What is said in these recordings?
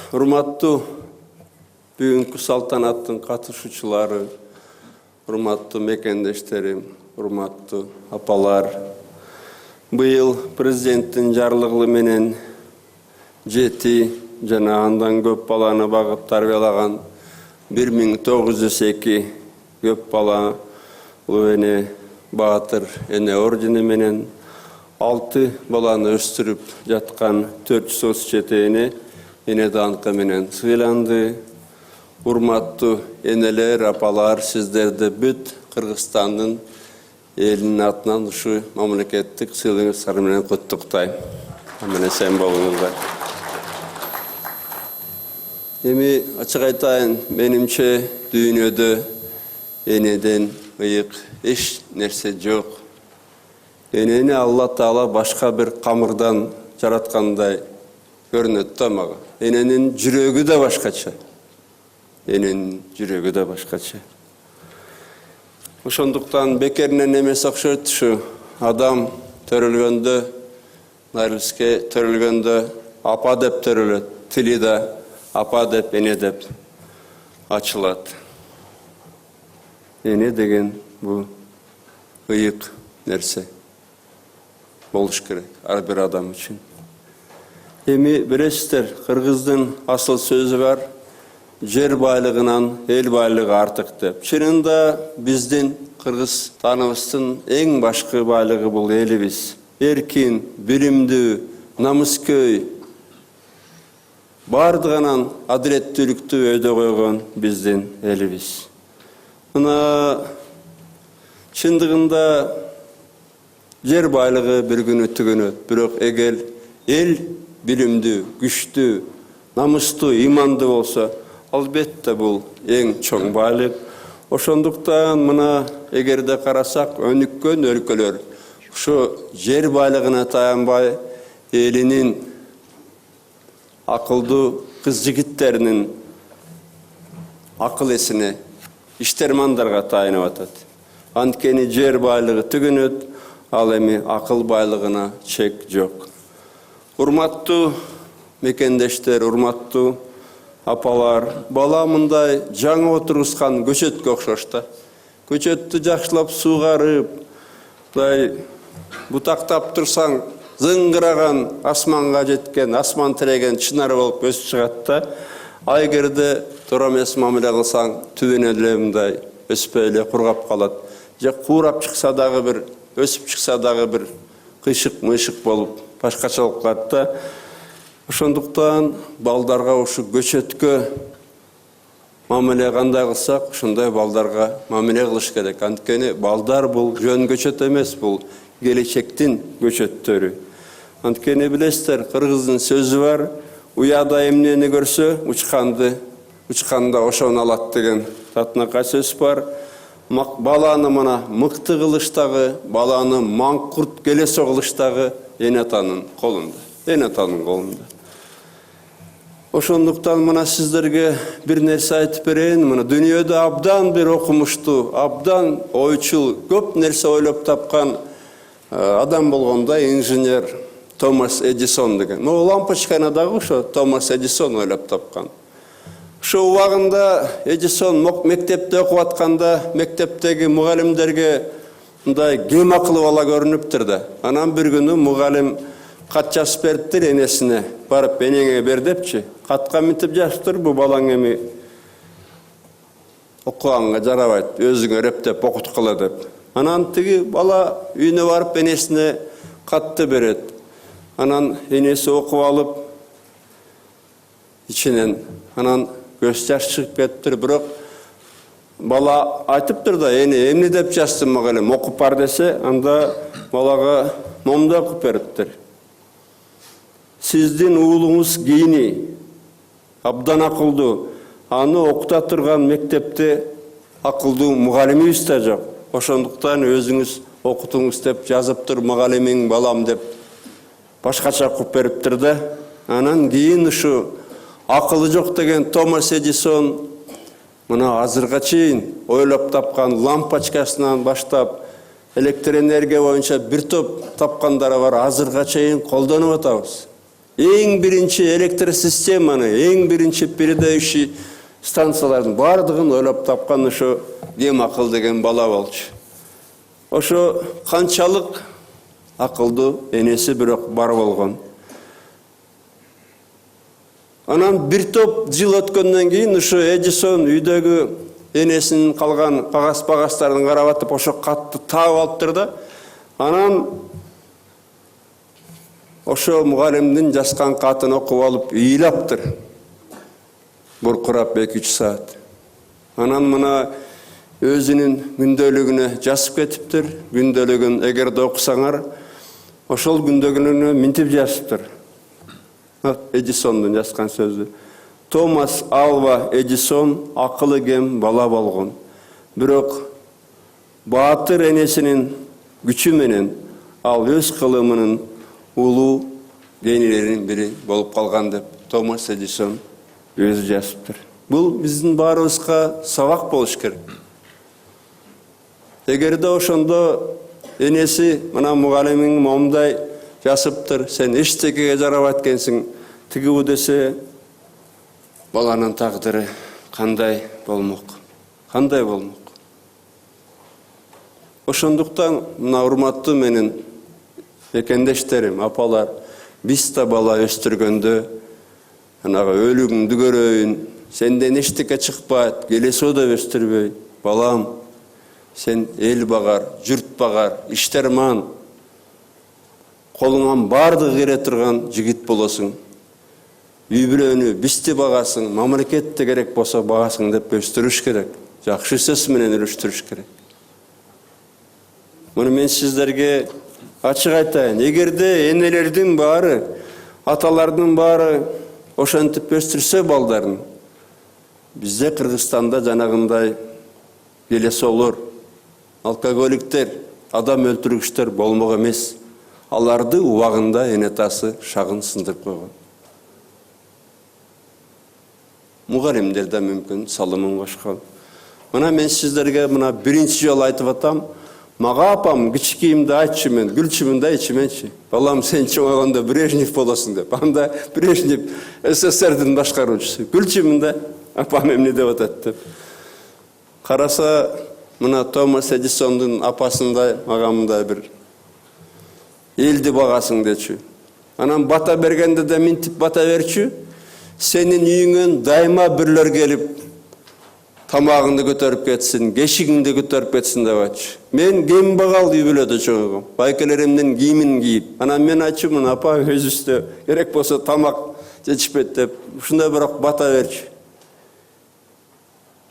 Урматтуу бүгүнкү салтанаттын катышуучулары, урматтуу мекендештерим, урматтуу апалар, быйыл президенттин жарлыгы менен 7 жана андан көп баланы багып тарбиялаган 1902 көп балалуу эне Баатыр эне ордени менен 6 баланы өстүрүп жаткан 437 эне даңкы менен сыйланды. Урматтуу энелер, апалар, сиздерди бүт Кыргызстандын элинин атынан ушу мамлекеттик сыйлыгыңыздар менен куттуктайм. Аман эсен болуңуздар. Эми ачык айтайын, менимче дүйнөдө энеден ыйык эч нерсе жок. Энени Алла Таала башка бир камырдан жараткандай көрүнөт да мага. Эненин жүрөгү да башкача. Эненин жүрөгү да башкача. Ошондуктан бекеринен эмес окшойт ушу адам төрөлгөндө, Найлиске төрөлгөндө апа деп төрөлөт. Тили да апа деп, эне деп ачылат. Эне деген бул ыйык нерсе болуш керек ар бир адам үчүн. Эми билесиздер, кыргыздын асыл сөзү бар: жер байлыгынан эл байлыгы артык деп. Чынында биздин Кыргызстаныбыздын эң башкы байлыгы бул элибиз. Эркин, билимдүү, намыскөй, бардыгынан адилеттүүлүктү өйдө койгон биздин элибиз. Мына чындыгында жер байлыгы бир күнү түгөнөт, бирок эгер эл билимдүү, күчтүү, намыстуу, имандуу болсо, албетте бул эң чоң байлык. Ошондуктан мына эгерде карасак, өнүккөн өлкөлөр ушу жер байлыгына таянбай элинин акылдуу кыз-жигиттеринин акыл эсине, иштермандарга таянып атат. Анткени жер байлыгы түгөнөт, ал эми акыл байлыгына чек жок. Урматтуу мекендештер, урматтуу апалар, бала мындай жаңы отургускан көчөткө окшош да. Көчөттү жакшылап суугарып, мындай бутактап турсаң, зыңгыраган асманга жеткен, асман тиреген чынар болуп өсүп чыгат да. Эгерде туура эмес мамиле кылсаң, түбүнө эле мындай өспөй эле кургап калат. Же куурап чыкса дагы бир, өсүп чыкса дагы бир кыйшык-мыйшык болуп башкача болуп калат да. Ошондуктан балдарга ушу көчөткө мамиле кандай кылсак, ошондой балдарга мамиле кылыш керек. Анткени балдар бул жөн көчөт эмес, бул келечектин көчөттөрү. Анткени билесиздер, кыргыздын сөзү бар: уяда эмнени көрсө, учканда ошону алат деген татынакай сөз бар. Баланы мына мыкты кылыштагы, баланы маңкурт келесо кылыштагы эне атанын колунда. Эне атанын колунда. Ошондуктан мына сиздерге бир нерсе айтып берейин. Мына дүйнөдө абдан бир окумуштуу, абдан ойчул, көп нерсе ойлоп тапкан адам болгондо инженер Томас Эдисон деген. Но лампочканы дагы ошо Томас Эдисон ойлоп тапкан. Ошо убагында Эдисон мектепте окуп атканда, мектептеги мугалимдерге мындай кем акылы бала көрүнүптүр да. Анан бир күнү мугалим кат жазып бериптир энесине: барып энеңе бер депчи. Катка мынтип жазыптыр: бу балаң эми окуганга жарабайт, өзүңө рептеп окуткула деп. Анан тиги бала үйүнө барып энесине катты берет. Анан энеси окуп алып ичинен анан көз жаш чыгып кетиптир. Бирок бала айтыптыр да: эне эмне деп жаздым мугалим, окуп бар десе, анда балага момундай окуп бериптир: сиздин уулуңуз кийини, абдан акылдуу, аны окута турган мектепте акылдуу мугалимибиз да жок. Ошондуктан өзүңүз окутуңуз деп жазыптыр мугалимиң балам деп башкача окуп бериптир да. Анан кийин ушу акылы жок деген Томас Эдисон мына азырга чейин ойлоп тапкан лампочкасынан баштап электр энергия боюнча бир топ тапкандары бар, азырга чейин колдонуп атабыз. Ең бірінші электросистеманы, ең бірінші передающий станциялардың бардығын ойлап тапқан ошо кем акыл деген бала болчу. Ошо канчалык акылдуу энеси бирок бар болгон. Анан бир топ жыл өткөндөн кийин ошо Эдисон үйдөгү энесинин калган кагаз-багаздарын карап атып ошо катты таап алыптыр да. Анан ошо мугалимдин жазган катын окуп алып ыйлаптыр. Буркурап 2-3 саат. Анан мына өзүнүн күндөлүгүнө жазып кетиптир. Күндөлүгүн эгерде окусаңар, ошол күндөлүгүнө минтип жазыптыр. Эдисондун жазган сөзү. Томас Алва Эдисон акылы кем бала болгон. Бирок баатыр энесинин күчү менен ал өз кылымынын улуу генийлеринин бири болуп калган деп Томас Эдисон өзү жазыптыр. Бул биздин баарыбызга сабак болуш керек. Эгерде ошондо энеси мына мугалимиң момундай жасыптыр, сен эчтекеге жарабат экенсиң, тигиби десе, баланын тагдыры кандай болмок? Кандай болмок? Ошондуктан мына урматтуу менин экендештерим, апалар, биз да бала өстүргөндө анага өлүгүңдү көрөйүн, сенден эчтеке чыкпайт, келесо да өстүрбөй, балам, сен эл багар, журт багар, иштерман, колуңан бардыгы келе турган жигит болосуң. Үй бүлөнү бизди багасың, мамлекетте керек болсо багасың деп өстүрүш керек. Жакшы сөз менен өрүштүрүш керек. Муну мен сиздерге ачык айтайын. Эгерде энелердин баары, аталардын баары ошентип өстүрсө балдарын, бизде Кыргызстанда жанагындай келесолор, алкоголиктер, адам өлтүргүчтөр болмок эмес. Аларды убагында энетасы шагын сындырып койгон. Мугалимдер да мүмкүн салымын кошкон. Мына мен сиздерге мына биринчи жолу айтып атам, мага апам кичикийимде айтчу мен, гүлчүмүн да ичименчи. Балам, сен чоңойгондо Брежнев болосуң деп. Анда Брежнев СССРдин башкаруучусу. Гүлчүмүн да апам эмне деп атат деп. Караса, мына Томас Эдисондун апасындай, мага мындай бир элди багасың дечү. Анан бата бергенде де минтип бата берчү. Сенин үйүңөн дайыма бирлер келип тамагыңды көтөрүп кетсин, кешигиңди көтөрүп кетсин деп айтчу. Мен кем багал үй бүлөдө чоңойгом. Байкелеримдин кийимин кийип. Анан мен айтчумун, апа, өзүбүздө керек болсо тамак жетишпейт деп. Ушундай бирок бата берчү.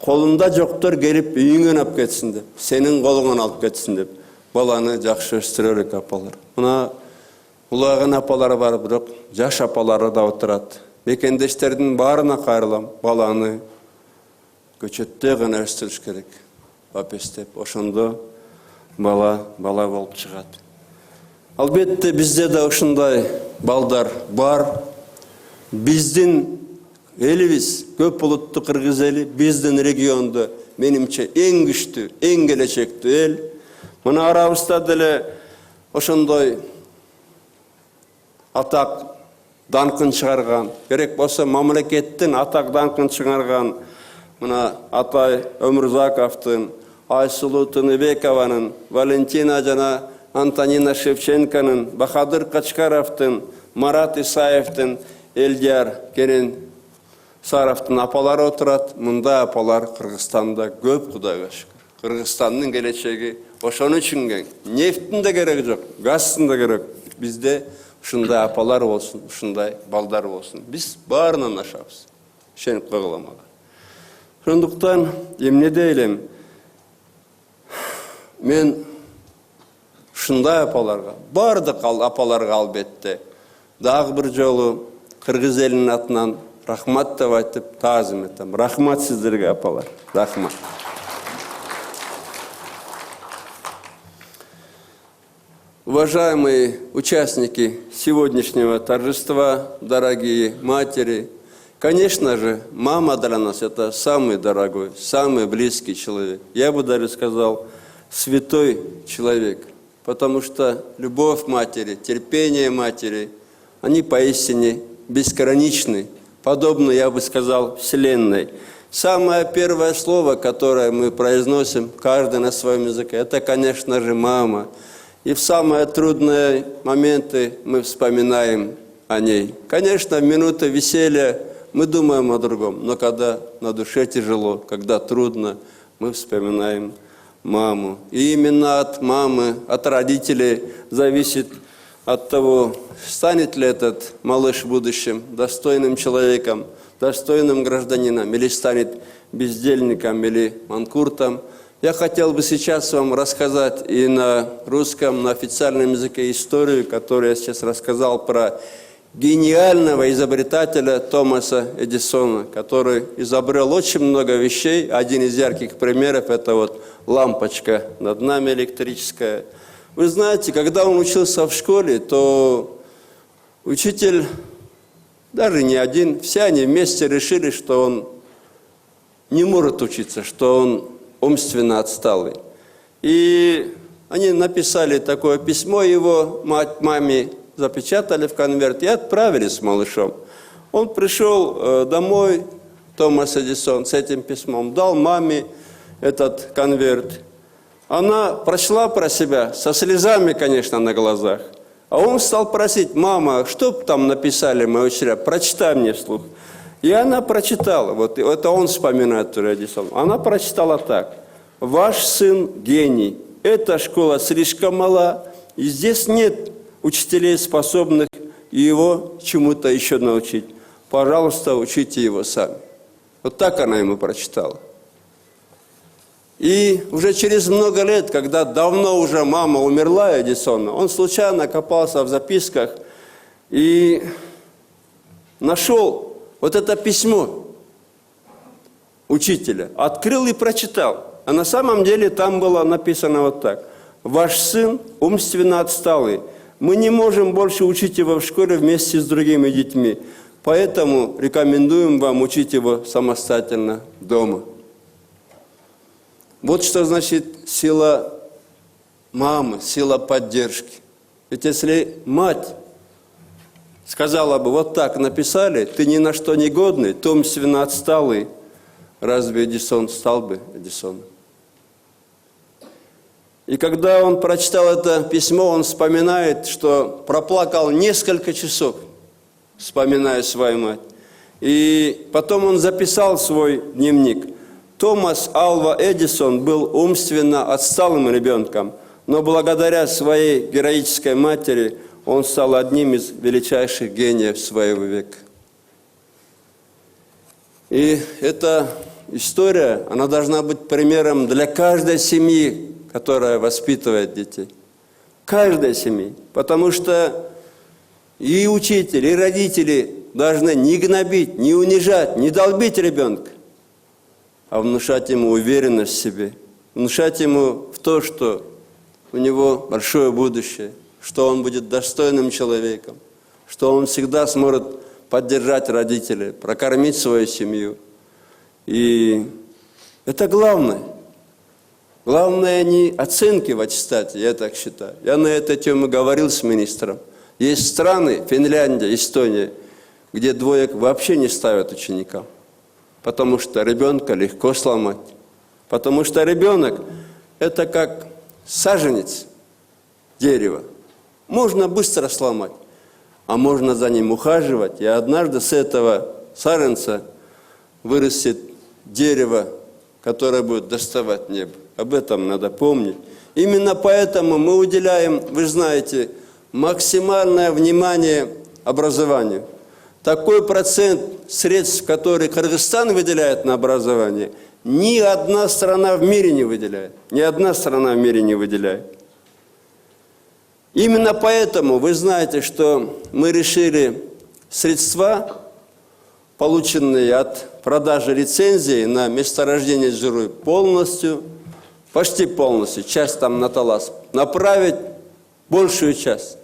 Колунда жоктор келип үйүңөн алып кетсин деп. Сенин колуңан алып кетсин деп. Баланы жакшы өстүрөлүк, апалар. Мына улаган апалар бар, бирок жаш апалары да отурат. Мекендештердин баарына кайрылам, баланы көчөттө гана өстүрүш керек. Бапестеп, ошондо бала болуп чыгат. Албетте бизде да ушундай балдар бар. Биздин элибиз көп улуттуу кыргыз эли, биздин региондо менимче эң күчтүү, эң келечектүү эл. Мына арабызда деле ошондой атак данкын чыгарган, керек болсо мамлекеттин атак данкын чыгарган мына Атай Өмүрзаковдун, Айсулуу Тыныбекованын, Валентина жана Антонина Шевченконун, Бахадыр Качкаровдун, Марат Исаевдин, Элдияр Кенен Саровдун апалары отурат. Мында апалар Кыргызстанда көп, Кудайга шүкүр. Кыргызстандын келечеги ошону үчүн нефттин да кереги жок, газдын да керек. Бизде ушундай апалар болсун, ушундай балдар болсун. Биз баарынан ашабыз. Ишенип койгула мага. Ошондуктан эмне дейлем? Мен ушундай апаларга, бардык апаларга албетте дагы бир жолу кыргыз элинин атынан рахмат деп айтып таазим этем. Рахмат сиздерге, апалар. Рахмат. Уважаемые участники сегодняшнего торжества, дорогие матери, конечно же, мама для нас это самый дорогой, самый близкий человек. Я бы даже сказал, святой человек, потому что любовь матери, терпение матери, они поистине безграничны, подобно, я бы сказал, Вселенной. Самое первое слово, которое мы произносим, каждый на своем языке, это, конечно же, мама. И в самые трудные моменты мы вспоминаем о ней. Конечно, в минуты веселья мы думаем о другом, но когда на душе тяжело, когда трудно, мы вспоминаем маму. И именно от мамы, от родителей зависит от того, станет ли этот малыш в будущем достойным человеком, достойным гражданином, или станет бездельником, или манкуртом. Я хотел бы сейчас вам рассказать и на русском, на официальном языке историю, которую я сейчас рассказал про гениального изобретателя Томаса Эдисона, который изобрел очень много вещей. Один из ярких примеров – это вот лампочка над нами электрическая. Вы знаете, когда он учился в школе, то учитель, даже не один, все они вместе решили, что он не может учиться, что он умственно отсталый. И они написали такое письмо его маме, запечатали в конверт и отправили с малышом. Он пришел домой, Томас Эдисон, с этим письмом, дал маме этот конверт. Она прочла про себя, со слезами, конечно, на глазах. А он стал просить: мама, что там написали мои учителя, прочитай мне вслух. И она прочитала, вот это он вспоминает Эдисон. Она прочитала так: ваш сын гений, эта школа слишком мала, и здесь нет учителей, способных его чему-то еще научить. Пожалуйста, учите его сами. Вот так она ему прочитала. И уже через много лет, когда давно уже мама умерла Эдисона, он случайно копался в записках и нашел вот это письмо учителя, открыл и прочитал. А на самом деле там было написано вот так: ваш сын умственно отсталый. Мы не можем больше учить его в школе вместе с другими детьми, поэтому рекомендуем вам учить его самостоятельно дома. Вот что значит сила мамы, сила поддержки. Ведь если мать сказала бы: вот так написали, ты ни на что не годный, ты умственно отсталый, разве Эдисон стал бы Эдисоном? И когда он прочитал это письмо, он вспоминает, что проплакал несколько часов, вспоминая свою мать. И потом он записал свой дневник. Томас Алва Эдисон был умственно отсталым ребенком, но благодаря своей героической матери он стал одним из величайших гениев своего века. И эта история, она должна быть примером для каждой семьи, которая воспитывает детей. Каждой семьи. Потому что и учитель, и родители должны не гнобить, не унижать, не долбить ребенка, а внушать ему уверенность в себе, внушать ему в то, что у него большое будущее, что он будет достойным человеком, что он всегда сможет поддержать родителей, прокормить свою семью. И это главное. Главное не оценки в аттестате, я так считаю. Я на эту тему говорил с министром. Есть страны, Финляндия, Эстония, где двоек вообще не ставят ученикам. Потому что ребенка легко сломать. Потому что ребенок – это как саженец дерева. Можно быстро сломать, а можно за ним ухаживать. И однажды с этого саженца вырастет дерево, которое будет доставать небо. Об этом надо помнить. Именно поэтому мы уделяем, вы знаете, максимальное внимание образованию. Такой процент средств, которые Кыргызстан выделяет на образование, ни одна страна в мире не выделяет. Ни одна страна в мире не выделяет. Именно поэтому вы знаете, что мы решили средства, полученные от продажи лицензии на месторождение Журуй, полностью, почти полностью, часть там на Талас, направить большую часть,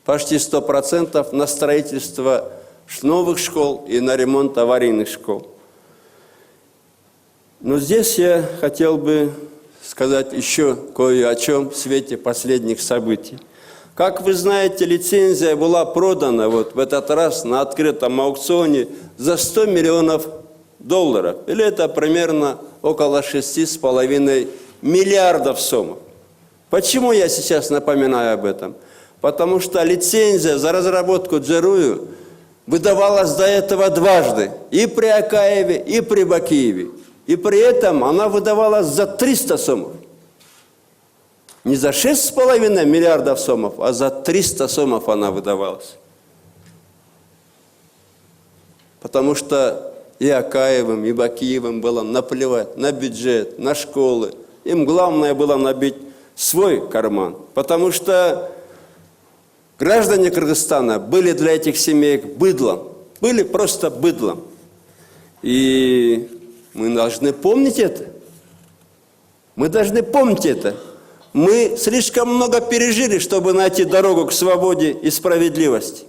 почти 100% на строительство новых школ и на ремонт аварийных школ. Но здесь я хотел бы сказать еще кое о чем в свете последних событий. Как вы знаете, лицензия была продана вот в этот раз на открытом аукционе за $100 миллионов. Или это примерно около 6,5 миллиардов сомов. Почему я сейчас напоминаю об этом? Потому что лицензия за разработку Джерую выдавалась до этого дважды. И при Акаеве, и при Бакиеве. И при этом она выдавалась за 300 сомов. Не за 6,5 миллиардов сомов, а за 300 сомов она выдавалась. Потому что и Акаевым, и Бакиевым было наплевать на бюджет, на школы. Им главное было набить свой карман. Потому что граждане Кыргызстана были для этих семей быдлом. Были просто быдлом. И мы должны помнить это. Мы должны помнить это. Мы слишком много пережили, чтобы найти дорогу к свободе и справедливости.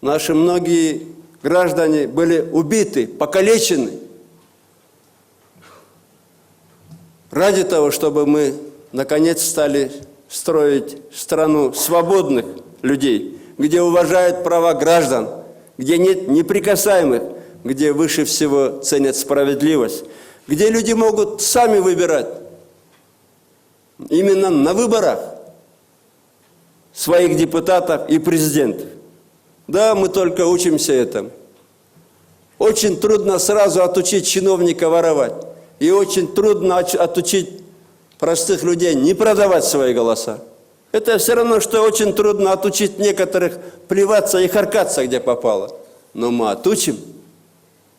Наши многие граждане были убиты, покалечены. Ради того, чтобы мы, наконец, стали строить страну свободных людей, где уважают права граждан, где нет неприкасаемых, где выше всего ценят справедливость, где люди могут сами выбирать, именно на выборах, своих депутатов и президентов. Да, мы только учимся этому. Очень трудно сразу отучить чиновника воровать. И очень трудно отучить простых людей не продавать свои голоса. Это все равно, что очень трудно отучить некоторых плеваться и харкаться, где попало. Но мы отучим.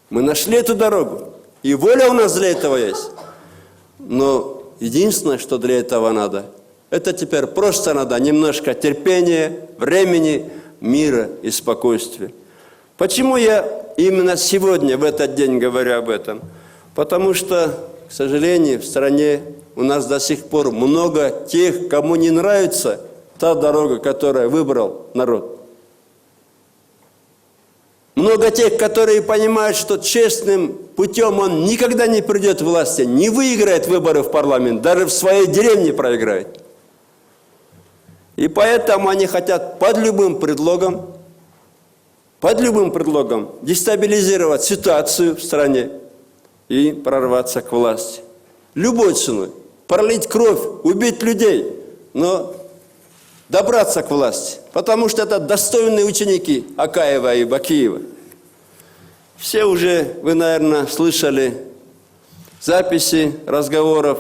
Мы нашли эту дорогу. И воля у нас для этого есть. Но единственное, что для этого надо, это теперь просто надо немножко терпения, времени, мира и спокойствия. Почему я именно сегодня, в этот день, говорю об этом? Потому что, к сожалению, в стране у нас до сих пор много тех, кому не нравится та дорога, которую выбрал народ. Много тех, которые понимают, что честным путем он никогда не придет к власти, не выиграет выборы в парламент, даже в своей деревне проиграет. И поэтому они хотят под любым предлогом дестабилизировать ситуацию в стране и прорваться к власти. Любой ценой. Пролить кровь, убить людей, но добраться к власти. Потому что это достойные ученики Акаева и Бакиева. Все уже, вы, наверное, слышали записи разговоров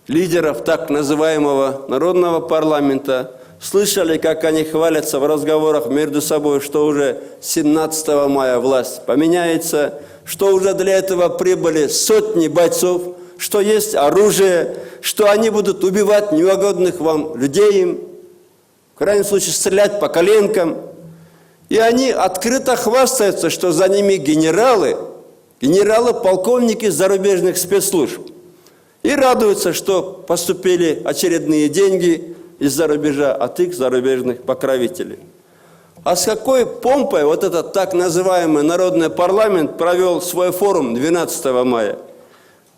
лидеров так называемого народного парламента. Слышали, как они хвалятся в разговорах между собой, что уже 17 мая власть поменяется, что уже для этого прибыли сотни бойцов, что есть оружие, что они будут убивать неугодных вам людей, в крайнем случае стрелять по коленкам. И они открыто хвастаются, что за ними генералы, полковники зарубежных спецслужб. И радуются, что поступили очередные деньги из-за рубежа от их зарубежных покровителей. А с какой помпой вот этот так называемый народный парламент провел свой форум 12 мая?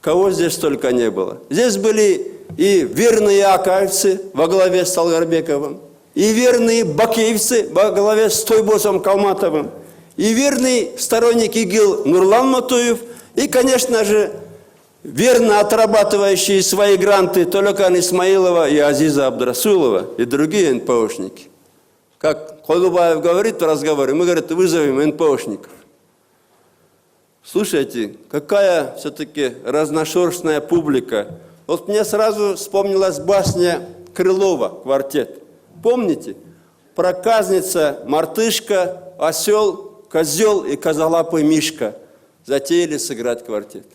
Кого здесь только не было. Здесь были и верные акаевцы во главе с Алгарбековым, и верные бакиевцы во главе с Тойбосом Калматовым, и верный сторонник ИГИЛ Нурлан Матуев, и, конечно же, верно отрабатывающие свои гранты Толокан Исмаилова и Азиза Абдрасулова и другие НПОшники. Как Холубаев говорит в разговоре, мы, говорит, вызовем НПОшников. Слушайте, какая все-таки разношерстная публика. Вот мне сразу вспомнилась басня Крылова «Квартет». Помните? Проказница, мартышка, осел, козел и козолапый мишка затеяли сыграть квартет.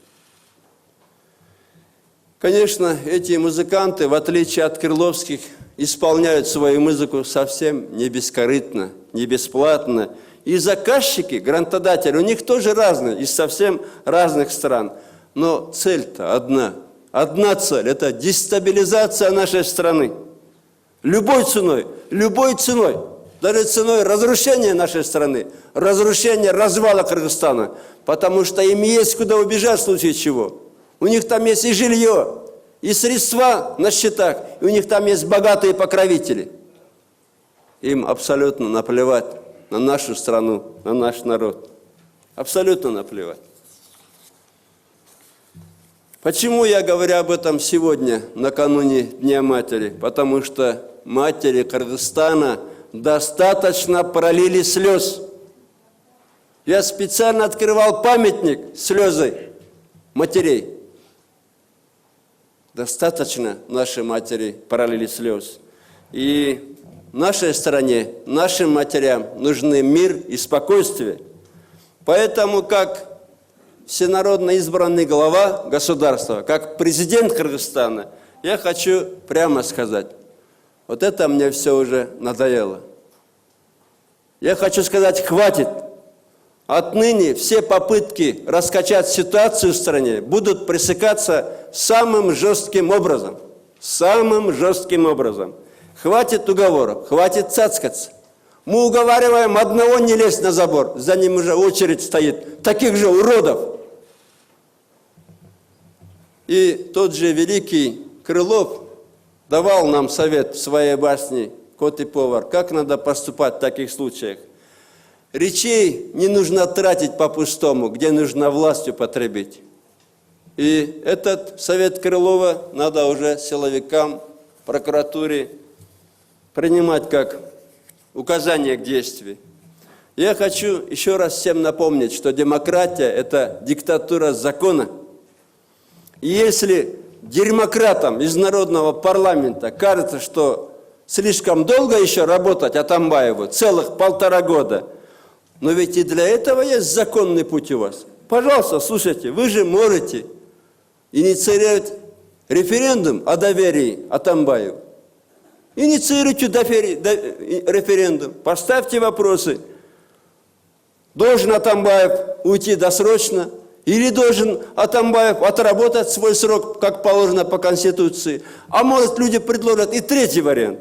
Конечно, эти музыканты, в отличие от крыловских, исполняют свою музыку совсем не бескорыстно, не бесплатно. И заказчики, грантодатели, у них тоже разные, из совсем разных стран. Но цель-то одна. Одна цель – это дестабилизация нашей страны. Любой ценой, даже ценой разрушения нашей страны, разрушения, развала Кыргызстана. Потому что им есть куда убежать в случае чего. У них там есть и жилье, и средства на счетах, и у них там есть богатые покровители. Им абсолютно наплевать на нашу страну, на наш народ. Абсолютно наплевать. Почему я говорю об этом сегодня, накануне Дня Матери? Потому что матери Кыргызстана достаточно пролили слез. Я специально открывал памятник слезы матерей. Достаточно наши матери пролили слез. И нашей стране, нашим матерям нужны мир и спокойствие. Поэтому, как всенародно избранный глава государства, как президент Кыргызстана, я хочу прямо сказать, вот это мне все уже надоело. Я хочу сказать, хватит. Отныне все попытки раскачать ситуацию в стране будут пресекаться самым жестким образом. Самым жестким образом. Хватит уговоров, хватит цацкаться. Мы уговариваем одного не лезть на забор, за ним уже очередь стоит, таких же уродов. И тот же великий Крылов давал нам совет в своей басне «Кот и повар», как надо поступать в таких случаях. Речей не нужно тратить по-пустому, где нужно власть употребить. И этот совет Крылова надо уже силовикам, прокуратуре принимать как указание к действию. Я хочу еще раз всем напомнить, что демократия – это диктатура закона. И если демократам из народного парламента кажется, что слишком долго еще работать Атамбаеву, целых 1,5 года, но ведь и для этого есть законный путь у вас. Пожалуйста, слушайте, вы же можете инициировать референдум о доверии Атамбаеву. Инициируйте референдум, поставьте вопросы. Должен Атамбаев уйти досрочно или должен Атамбаев отработать свой срок, как положено по Конституции? А может, люди предложат и третий вариант.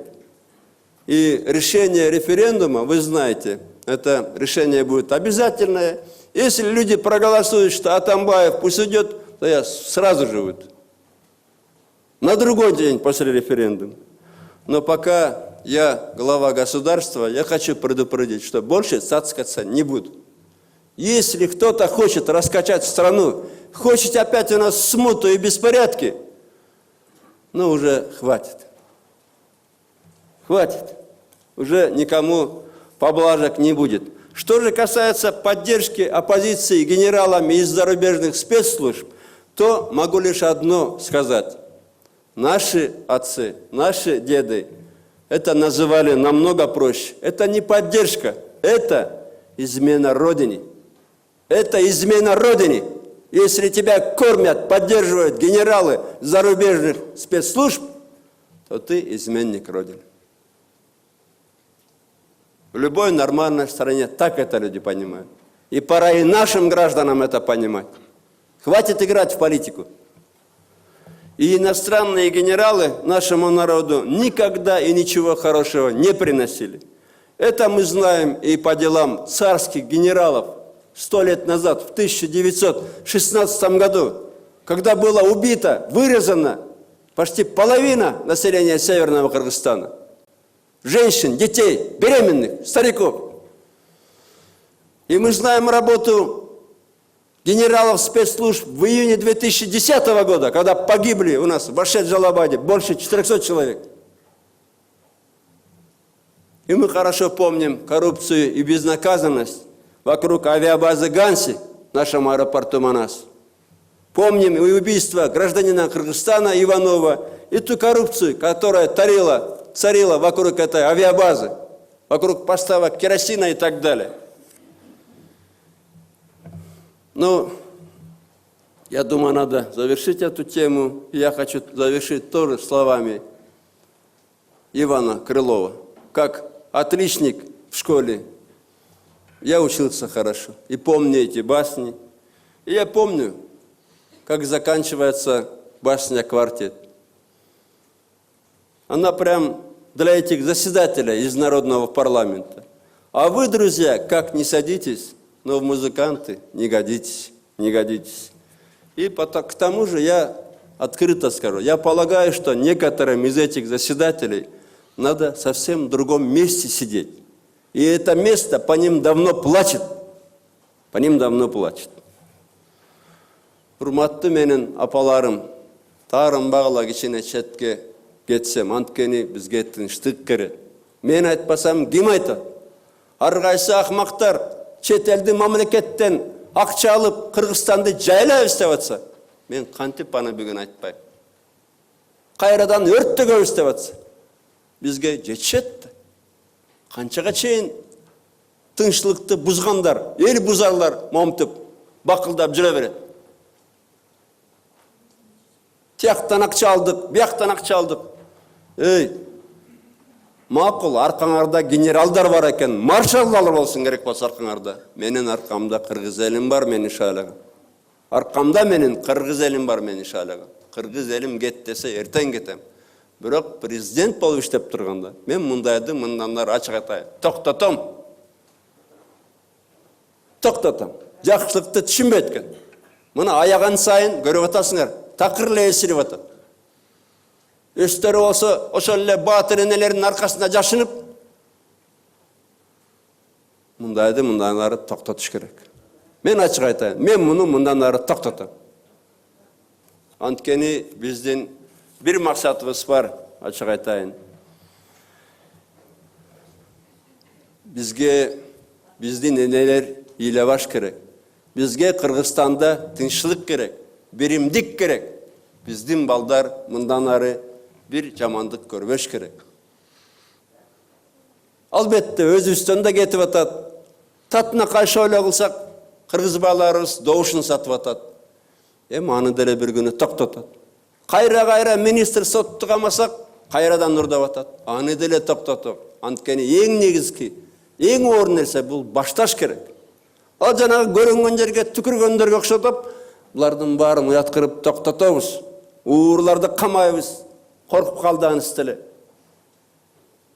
И решение референдума, вы знаете, это решение будет обязательное. Если люди проголосуют, что Атамбаев пусть уйдет, то я сразу же уйду. На другой день после референдума. Но пока я глава государства, я хочу предупредить, что больше цацкаться не буду. Если кто-то хочет раскачать страну, хочет опять у нас смуту и беспорядки, ну уже хватит. Хватит. Уже никому поблажек не будет. Что же касается поддержки оппозиции генералами из зарубежных спецслужб, то могу лишь одно сказать. Наши отцы, наши деды это называли намного проще. Это не поддержка, это измена Родине. Это измена Родине. Если тебя кормят, поддерживают генералы зарубежных спецслужб, то ты изменник Родины. В любой нормальной стране так это люди понимают. И пора и нашим гражданам это понимать. Хватит играть в политику. И иностранные генералы нашему народу никогда и ничего хорошего не приносили. Это мы знаем и по делам царских генералов 100 лет назад, в 1916 году, когда было убито, вырезано почти половина населения Северного Кыргызстана. Женщин, детей, беременных, стариков. И мы знаем работу генералов спецслужб в июне 2010 года, когда погибли у нас в Башет-Жалабаде больше 400 человек. И мы хорошо помним коррупцию и безнаказанность вокруг авиабазы Ганси, нашему аэропорту Манас. Помним и убийство гражданина Кыргызстана Иванова, и ту коррупцию, которая царила вокруг этой авиабазы, вокруг поставок керосина и так далее. Ну, я думаю, надо завершить эту тему. Я хочу завершить тоже словами Ивана Крылова. Как отличник в школе я учился хорошо и помню эти басни. И я помню, как заканчивается басня «Квартет». Она прям для этих заседателей из народного парламента. А вы, друзья, как не садитесь, но в музыканты не годитесь, не годитесь. И к тому же я открыто скажу, я полагаю, что некоторым из этих заседателей надо совсем в другом месте сидеть. И это место по ним давно плачет. По ним давно плачет. Урматтуу менин апаларым, таарынбагыла кичине четке кетсем, анткени бизге тынчтык керек. Мен айтпасам ким айтат? Ар кайсы акмактар чет элдин мамлекеттен акча алып Кыргызстанды жайлайбыз деп атса, мен кантип аны бүгүн айтпайм. Кайрадан өрттөгөбүз деп атса, бизге жетишет. Канчага чейин тынчтыкты бузгандар, эл бузарлар момтуп, бакылдап жүрө берет. Тияктан акча алдык, бияктан акча алдык. Эй, макул, аркаңарда генералдар бар экен, маршалдар болсун керек болсо аркаңарда. Менин аркамда кыргыз элим бар, менин шайлаган. Аркамда менин кыргыз элим бар, менин шайлаган. Кыргыз элим кет десе, эртең кетем. Бирок президент болуп иштеп турганда, мен мындайды мындан ары ачык айтайын. Токтотом. Жакшылыкты түшүнбөйт экен. Мына аяган сайын көрүп атасыңар, такыр эле эсирип атат. Өстөрү болсо ошол эле баатыр энелердин аркасында жашынып, мындайды мындан ары токтотуш керек. Мен ачык айтайын, мен муну мындан ары токтотом. Анткени биздин bir maksatımız var, açık aytayın. Bizdin eneler iyilebaş gerek. Bizge Kırgızstanda tinçlik gerek, birimdik gerek. Bizdin baldar mından arı bir jamandık görbeş gerek. Albatta öz üstünde getip atat. Tatına karşı öyle kılsak, Kırgız bağlarız doğuşunu satıp atat. Anı dele bir günü toktotat. Кайра министр соттук амасак, кайрадан нурдап атат. Аны деле токтотуп. Анткени эң негизги, эң оор нерсе бул башташ керек. Ал жанагы көрүнгөн жерге түкүргөндөргө окшотуп, булардын баарын уяткырып токтотобуз. Уурларды камайбыз. Коркуп калдыңыз деле.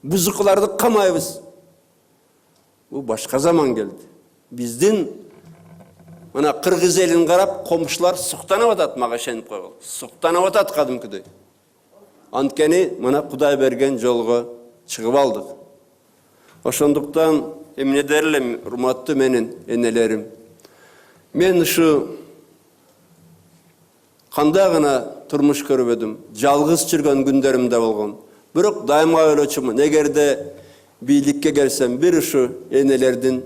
Бузукуларды камайбыз. Бул башка заман келди. Биздин мына Кыргыз элин карап, комшулар суктанып атат, мага ишенип койгул. Суктанып атат кадимкидей. Анткени мына Кудай берген жолго чыгып алдык. Ошондуктан эмне дерлем, урматтуу менин энелерим. Мен ушу кандай гана турмуш көрбөдүм, жалгыз жүргөн күндөрүм да болгон. Бирок дайыма ойлочумун, эгерде бийликке келсем, бир ушу энелердин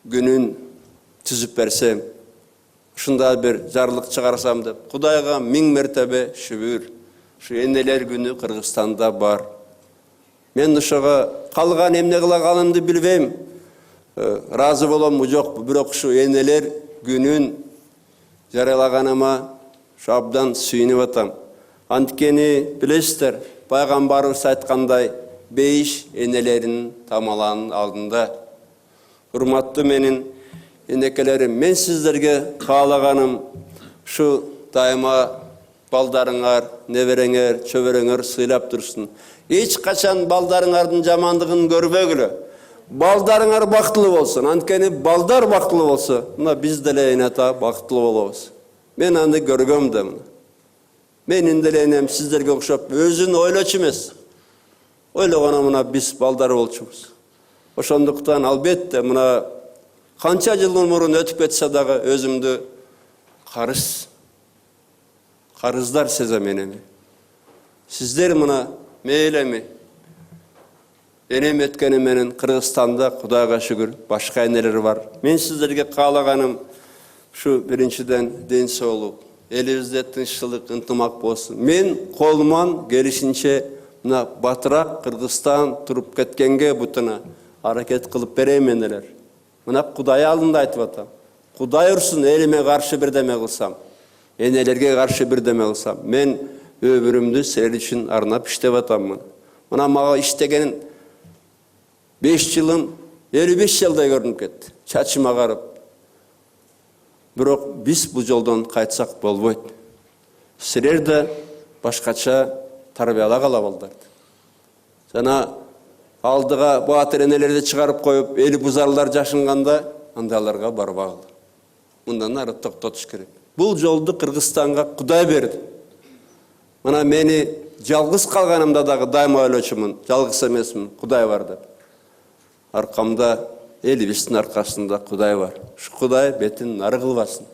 күнүн түзүп берсем, ушундай бир жарлык чыгарсам деп, Кудайга миң мертебе шүгүр. Ушу энелер күнү Кыргызстанда бар. Мен ошого калган эмне кылаганымды билбейм. Разы боломбу жокпу, бирок ушу энелер күнүн жарыялаганыма абдан сүйүнүп атам. Анткени билесиздер, пайгамбарыбыз айткандай, бейиш энелеринин тамаланын алдында. Урматтуу менин энекелерим, мен сиздерге каалаганым шу дайыма балдарыңар, небереңер, чөбөрөңөр сыйлап турсун. Эч качан балдарыңардын жамандыгын көрбөгүлө. Балдарыңар бактылуу болсун. Анткени балдар бактылуу болсо, мына биз деле энета бактылуу болобуз. Мен аны көргөм да мына. Менин деле энем сиздерге окшоп өзүн ойлочу эмес. Ойлогону мына биз балдар болчубуз. Ошондуктан албетте мына канча жылдан мурун өтүп кетсе дагы өзүмдү карыздар сезем энеми. Сиздер мына мейлеми энем өткени менен Кыргызстанда Кудайга шүгүр башка энелер бар. Мен сиздерге каалаганым ушу биринчиден ден соолук, элибизде тынччылык, ынтымак болсун. Мен колуман келишинче мына батыраак Кыргызстан туруп кеткенге бутуна аракет кылып берем энелер. Мына Кудай алдында айтып атам. Кудай урсун, элиме каршы бирдеме кылсам, энелерге каршы бирдеме кылсам, мен өмүрүмдү силер үчүн арнап иштеп атаммын. Мына мага иштеген 5 жылым 55 жылдай көрүнүп кетти. Чачым агарып. Бирок биз бул жолдон кайтсак болбойт. Силер да башкача тарбиялагала балдарды. Жана алдыга баатыр энелерди чыгарып коюп, эли бузарлар жашынганда андайларга барбагыла. Мындан ары токтотуш керек. Бул жолду Кыргызстанга Кудай берди. Мына мени жалгыз калганымда дагы дайыма ойлочумун, жалгыз эмесмин, Кудай бар деп. Аркамда, элибиздин аркасында Кудай бар. Ушу Кудай бетин нары кылбасын.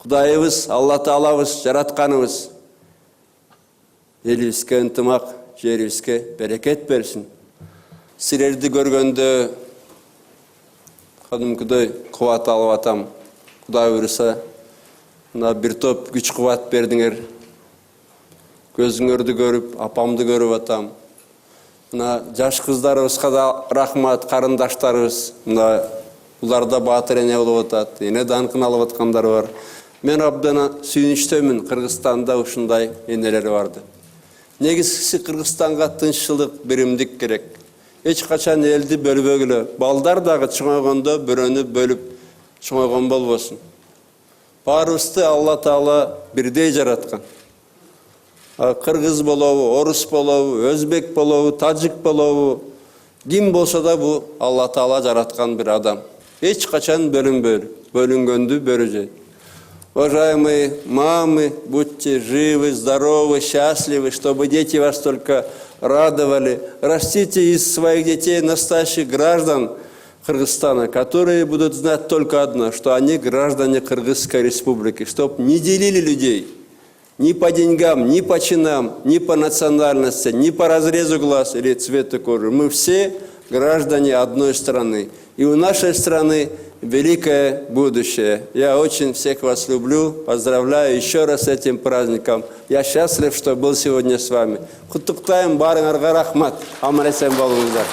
Кудайыбыз, Алла Таалабыз, жаратканыбыз элибизге ынтымак, жерибизге берекет берсин. Силерди көргөндө кадимкидей кубат алып атам. Кудай буйруса, мына бир топ күч кубат бердиңер. Көзүңөрдү көрүп, апамды көрүп атам. Мына жаш кыздарыбызга да рахмат, карындаштарыбыз. Мына уларда баатыр эне болуп атат, эне даңкын алып аткандар бар. Мен абдан сүйүнүчтөмүн, Кыргызстанда ушундай энелер барды. Негизгиси Кыргызстанга тынччылык, биримдик керек. Эч качан элди бөлбөгүлө. Балдар дагы чоңойгондо бирөөнү бөлүп чоңойгон болбосун. Баарыбызды Алла Таала бирдей жараткан. Кыргыз болобу, орус болобу, өзбек болобу, тажик болобу, ким болсо да бу Алла Таала жараткан бир адам. Эч качан бөлүнбөйлү, бөлүнгөндү бөрү жейт. Уважаемые мамы, будьте живы, здоровы, счастливы, чтобы дети вас только радовали. Растите из своих детей настоящих граждан Кыргызстана, которые будут знать только одно, что они граждане Кыргызской республики, чтобы не делили людей ни по деньгам, ни по чинам, ни по национальности, ни по разрезу глаз или цвету кожи. Мы все граждане одной страны. И у нашей страны великое будущее. Я очень всех вас люблю, поздравляю еще раз с этим праздником. Я счастлив, что был сегодня с вами. Куттуктайм, барыңарга рахмат. Аман эсен болуңуздар.